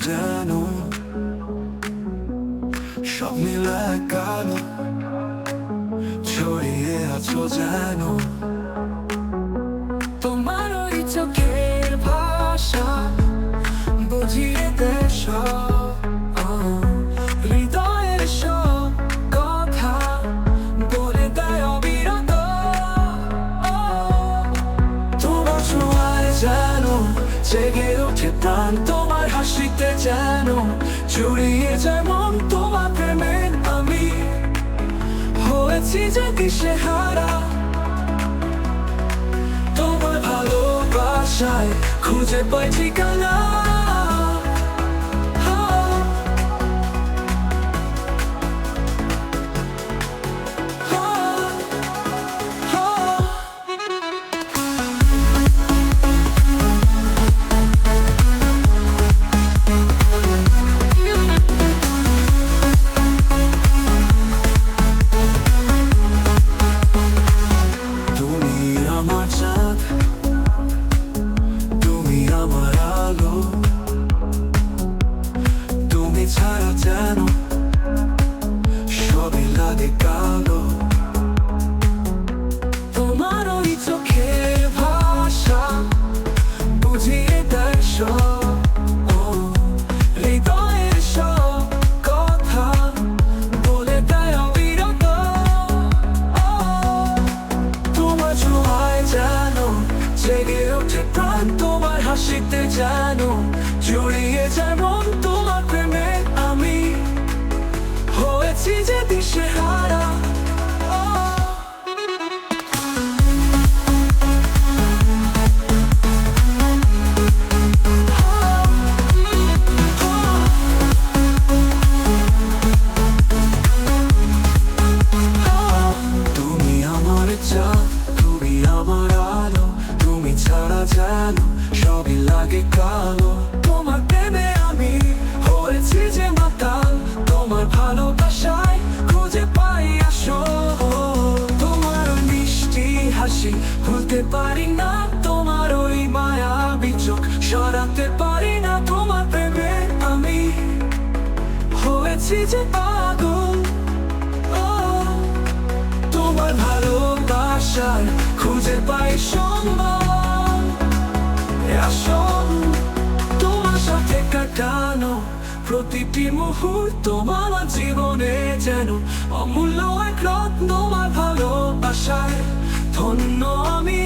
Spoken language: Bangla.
যেন সব মিলে গেল, ছড়িয়ে আছো যেন তোমার ওই চোখের ভাষা, বুঝিয়ে দেয় সব হৃদয়ের সব কথা, বলে দেয় অবিরত। তোমার ছোঁয়ায় যেন জেগে ওঠে প্রাণ, তোমার হাসিতে যেন জুড়িয়ে যায় মন। তোমার প্রেমে আমি হয়েছি যে দিশেহারা, তোমার ভালোবাসায় খুঁজে পাই ঠিকানা। ছাড়া যেন সবই লাগে কালো, তোমার ওই চোখের ভাষা বুঝিয়ে দেয় সব হৃদয়ের সব কথা, বলে দেয় অবিরত। তোমার ছোঁয়ায় যেন জেগে ওঠে প্রাণ, তোমার হাসিতে যেন জড়িয়ে যায় মন। তোমার প্রেমে আমি হয়েছি যে দিশেহারা। তুমি আমার চাঁদ, তুমি আমার আলো, তুমি ছাড়া যেন সবই লাগে কালো। তোমার প্রেমে আমি হয়েছি যে মাতাল, তোমার ভালোবাসায় খুঁজে পাই আসল। তোমার ওই মিষ্টি হাসি ভুলতে পারি না, তোমার ওই মায়াবী চোখ সরাতে পারি না। তোমার প্রেমে আমি হয়েছি যে পাগল, তোমার ভালোবাসায় খুঁজে পাই সম্মান। আসল তোমার সাথে কাটানো প্রতিটি মুহূর্ত আমার জীবনে যেন অমূল্য এক রত্ন। তোমার ভালোবাসায় ধন্য আমি।